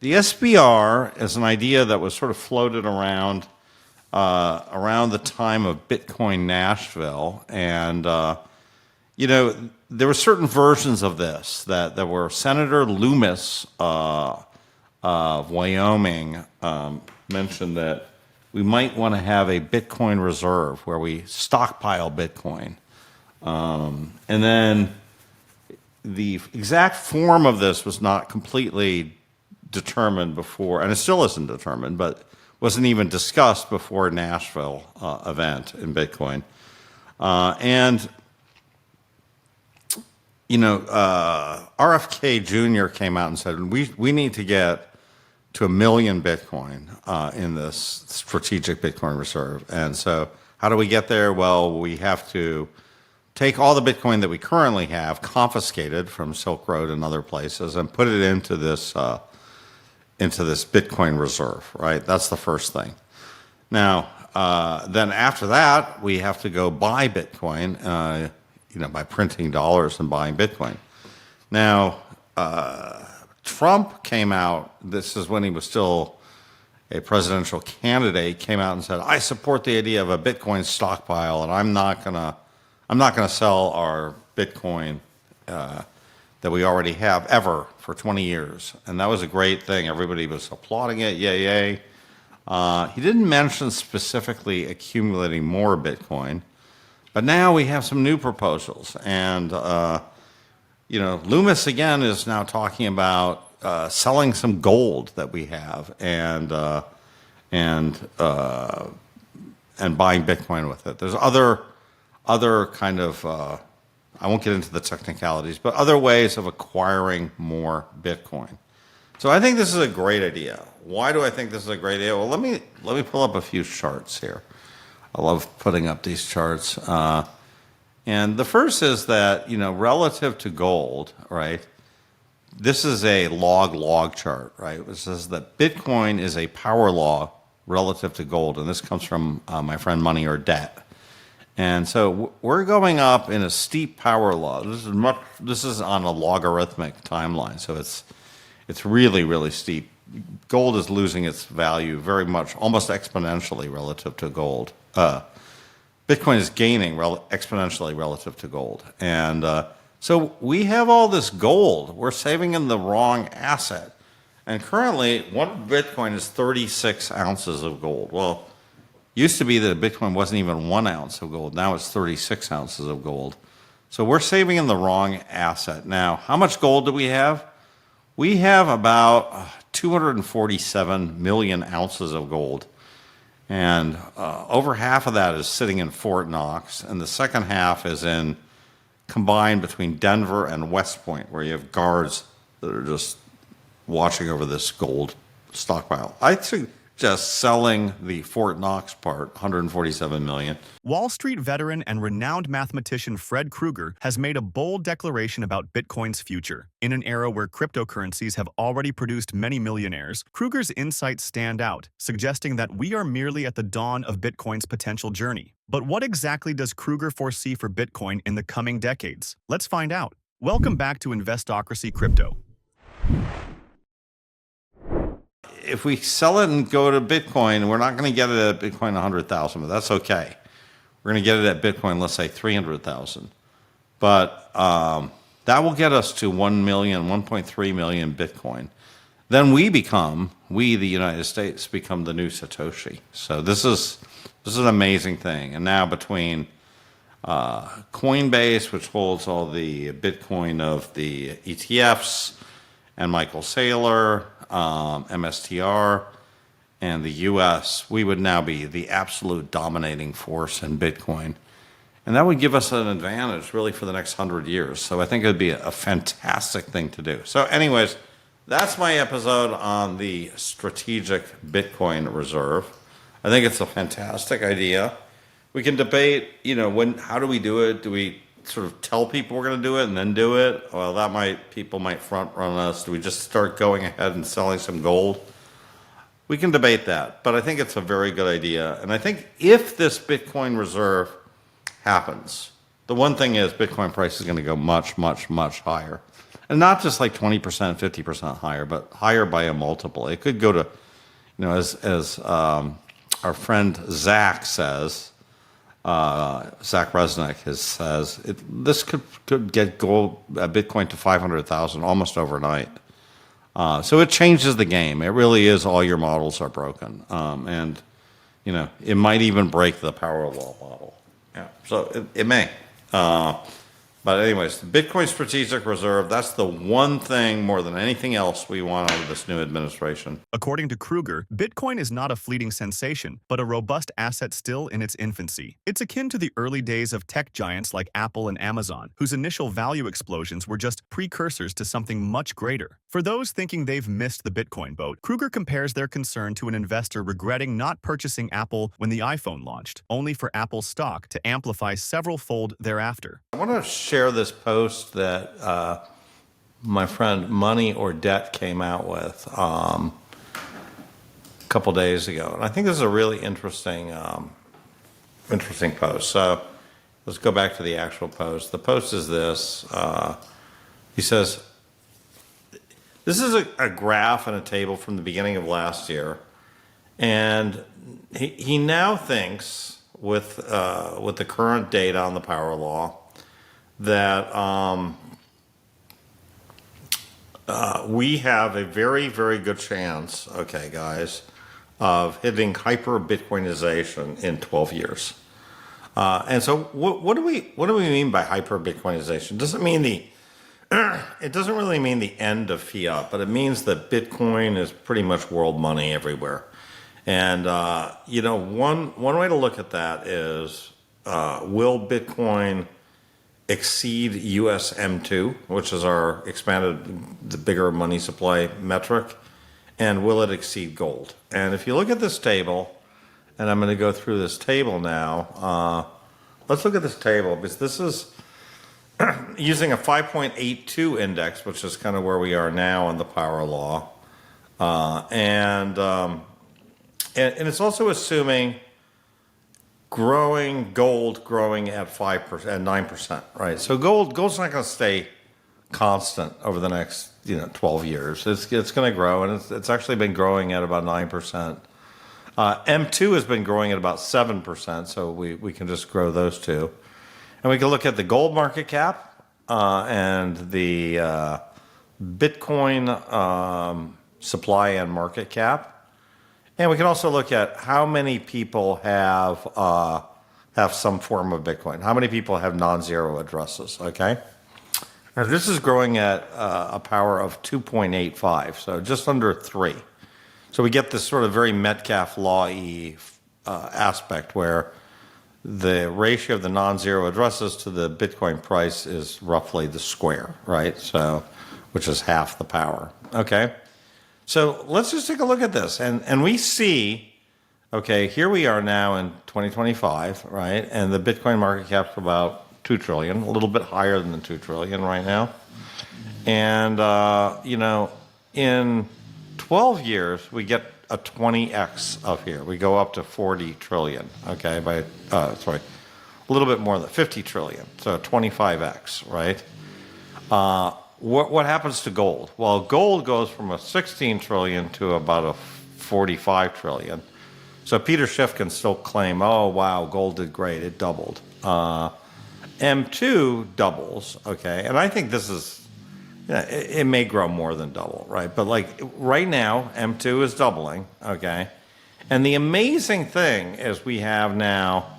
The SBR is an idea that was sort of floated around around the time of Bitcoin Nashville, and there were certain versions of this that were Senator Loomis of Wyoming mentioned that we might want to have a Bitcoin reserve where we stockpile Bitcoin, and then the exact form of this was not completely determined before, and it still isn't determined, but wasn't even discussed before Nashville event in Bitcoin. RFK Jr. came out and said, we need to get to 1 million Bitcoin in this strategic Bitcoin reserve. And so how do we get there? Well, we have to take all the Bitcoin that we currently have, confiscated from Silk Road and other places, and put it into this Bitcoin reserve, right? That's the first thing. Now, then after that, we have to go buy Bitcoin, by printing dollars and buying Bitcoin. Now, Trump came out, this is when he was still a presidential candidate, came out and said, I support the idea of a Bitcoin stockpile, and I'm not gonna sell our Bitcoin that we already have ever for 20 years. And that was a great thing. Everybody was applauding it, yay, yay. He didn't mention specifically accumulating more Bitcoin, but now we have some new proposals. And, Loomis again is now talking about selling some gold that we have and buying Bitcoin with it. There's other kind of, I won't get into the technicalities, but other ways of acquiring more Bitcoin. So I think this is a great idea. Why do I think this is a great idea? Well, let me pull up a few charts here. I love putting up these charts. And the first is that, relative to gold, right? This is a log chart, right? It says that Bitcoin is a power law relative to gold. And this comes from my friend Money or Debt. And so we're going up in a steep power law. This is on a logarithmic timeline, so it's really, really steep. Gold is losing its value very much, almost exponentially relative to gold. Bitcoin is gaining exponentially relative to gold. And so we have all this gold. We're saving in the wrong asset. And currently, one Bitcoin is 36 ounces of gold. Well, used to be that Bitcoin wasn't even 1 ounce of gold. Now it's 36 ounces of gold. So we're saving in the wrong asset. Now, how much gold do we have? We have about 247 million ounces of gold. And over half of that is sitting in Fort Knox. And the second half is combined between Denver and West Point, where you have guards that are just watching over this gold stockpile. I think just selling the Fort Knox part, 147 million. Wall Street veteran and renowned mathematician Fred Krueger has made a bold declaration about Bitcoin's future. In an era where cryptocurrencies have already produced many millionaires, Krueger's insights stand out, suggesting that we are merely at the dawn of Bitcoin's potential journey. But what exactly does Krueger foresee for Bitcoin in the coming decades? Let's find out. Welcome back to Investocracy Crypto. If we sell it and go to Bitcoin, we're not going to get it at Bitcoin 100,000, but that's okay. We're going to get it at Bitcoin, let's say 300,000. But that will get us to 1 million, 1.3 million Bitcoin. Then we, the United States, become the new Satoshi. So this is an amazing thing. And now between Coinbase, which holds all the Bitcoin of the ETFs, and Michael Saylor, MSTR, and the US, we would now be the absolute dominating force in Bitcoin. And that would give us an advantage really for the next 100 years. So I think it would be a fantastic thing to do. So anyways, that's my episode on the strategic Bitcoin reserve. I think it's a fantastic idea. We can debate, how do we do it? Do we sort of tell people we're going to do it and then do it? Well, people might front run us. Do we just start going ahead and selling some gold? We can debate that, but I think it's a very good idea. And I think if this Bitcoin reserve happens, the one thing is Bitcoin price is going to go much, much, much higher. and not just like 20%, 50% higher, but higher by a multiple. It could go to, as our friend Zach says, Zach Resnick says, this could get Bitcoin to 500,000 almost overnight. So it changes the game. It really is all your models are broken. And, it might even break the power law model. Yeah. So it may. But anyways, the Bitcoin Strategic Reserve, that's the one thing more than anything else we want out of this new administration. According to Krueger, Bitcoin is not a fleeting sensation, but a robust asset still in its infancy. It's akin to the early days of tech giants like Apple and Amazon, whose initial value explosions were just precursors to something much greater. For those thinking they've missed the Bitcoin boat, Krueger compares their concern to an investor regretting not purchasing Apple when the iPhone launched, only for Apple's stock to amplify several-fold thereafter. I want to share this post that my friend Money or Debt came out with a couple days ago, and I think this is a really interesting post. So let's go back to the actual post. The post is this. He says, this is a graph and a table from the beginning of last year, and he now thinks with the current data on the power law that we have a very, very good chance, okay, guys, of hitting hyper-Bitcoinization in 12 years. And so what do we mean by hyper-Bitcoinization? It doesn't really mean the end of fiat, but it means that Bitcoin is pretty much world money everywhere. And, one way to look at that is, will Bitcoin exceed US M2, which is our the bigger money supply metric, and will it exceed gold? And if you look at this table, and I'm going to go through this table now, let's look at this table, because this is using a 5.82 index, which is kind of where we are now in the power law, and it's also assuming gold growing at 5% and 9%, right? So gold's not going to stay constant over the next 12 years. It's going to grow, and it's actually been growing at about 9%. M2 has been growing at about 7%, so we can just grow those two. And we can look at the gold market cap and the Bitcoin supply and market cap. And we can also look at how many people have some form of Bitcoin. How many people have non-zero addresses, okay? Now, this is growing at a power of 2.85, so just under 3. So we get this sort of very Metcalfe law-y aspect where the ratio of the non-zero addresses to the Bitcoin price is roughly the square, right? So, which is half the power, okay? So let's just take a look at this. And we see, okay, here we are now in 2025, right? And the Bitcoin market cap's about 2 trillion, a little bit higher than the 2 trillion right now. And, in 12 years, we get a 20x up here. We go up to 40 trillion, okay, a little bit more than 50 trillion, so 25x, right? What happens to gold? Well, gold goes from a 16 trillion to about a 45 trillion. So Peter Schiff can still claim, oh, wow, gold did great, it doubled. M2 doubles, okay, and I think this is, it may grow more than double, right? But like right now, M2 is doubling, okay? And the amazing thing is we have now,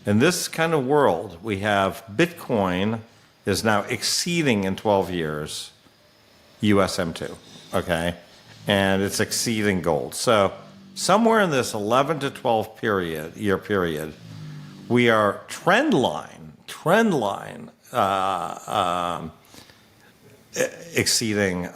in this kind of world, we have Bitcoin is now exceeding in 12 years US M2, okay? And it's exceeding gold. So somewhere in this 11 to 12 year period, we are trend line exceeding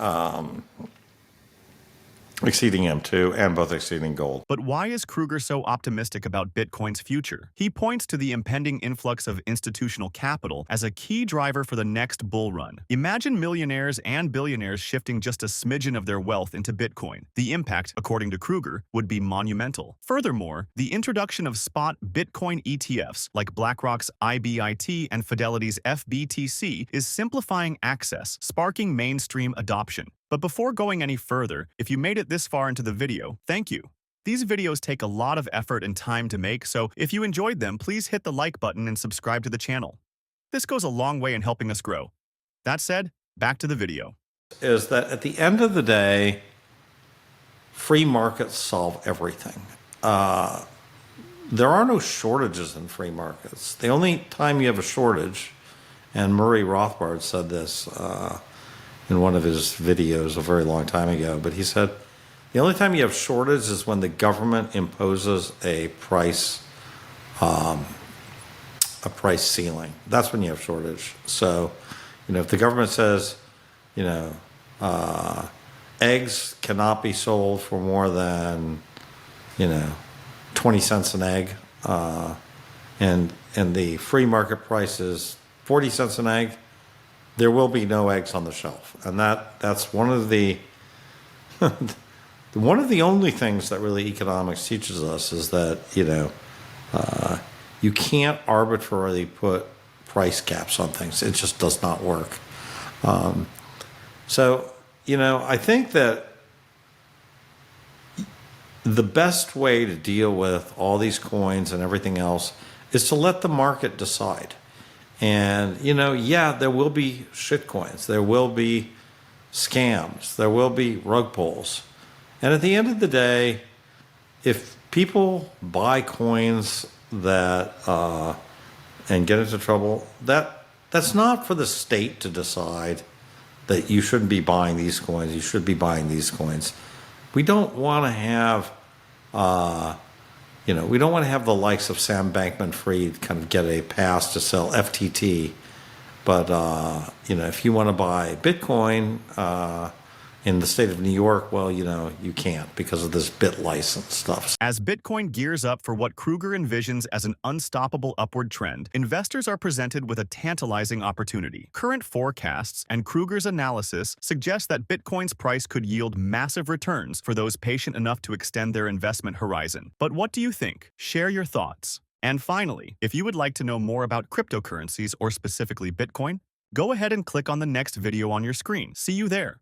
exceeding M2 and both exceeding gold. But why is Krueger so optimistic about Bitcoin's future? He points to the impending influx of institutional capital as a key driver for the next bull run. Imagine millionaires and billionaires shifting just a smidgen of their wealth into Bitcoin. The impact, according to Krueger, would be monumental. Furthermore, the introduction of spot Bitcoin ETFs like BlackRock's IBIT and Fidelity's FBTC is simplifying access, sparking mainstream adoption. But before going any further, if you made it this far into the video, thank you. These videos take a lot of effort and time to make, so if you enjoyed them, please hit the like button and subscribe to the channel. This goes a long way in helping us grow. That said, back to the video. Is that at the end of the day, free markets solve everything. There are no shortages in free markets. The only time you have a shortage, and Murray Rothbard said this in one of his videos a very long time ago, but he said the only time you have shortage is when the government imposes a price ceiling. That's when you have shortage. So, if the government says, eggs cannot be sold for more than, 20 cents an egg, and the free market price is 40 cents an egg, there will be no eggs on the shelf. And that's one of the one of the only things that really economics teaches us is that, you can't arbitrarily put price caps on things. It just does not work. So, I think that the best way to deal with all these coins and everything else is to let the market decide. And, there will be shit coins. There will be scams. There will be rug pulls. And at the end of the day, if people buy coins that and get into trouble, that's not for the state to decide that you shouldn't be buying these coins. You should be buying these coins. We don't want to have, we don't want to have the likes of Sam Bankman-Fried kind of get a pass to sell FTT. But, if you want to buy Bitcoin in the state of New York, well, you can't because of this bit license stuff. As Bitcoin gears up for what Krueger envisions as an unstoppable upward trend, investors are presented with a tantalizing opportunity. Current forecasts and Krueger's analysis suggest that Bitcoin's price could yield massive returns for those patient enough to extend their investment horizon. But what do you think? Share your thoughts. And finally, if you would like to know more about cryptocurrencies or specifically Bitcoin, go ahead and click on the next video on your screen. See you there.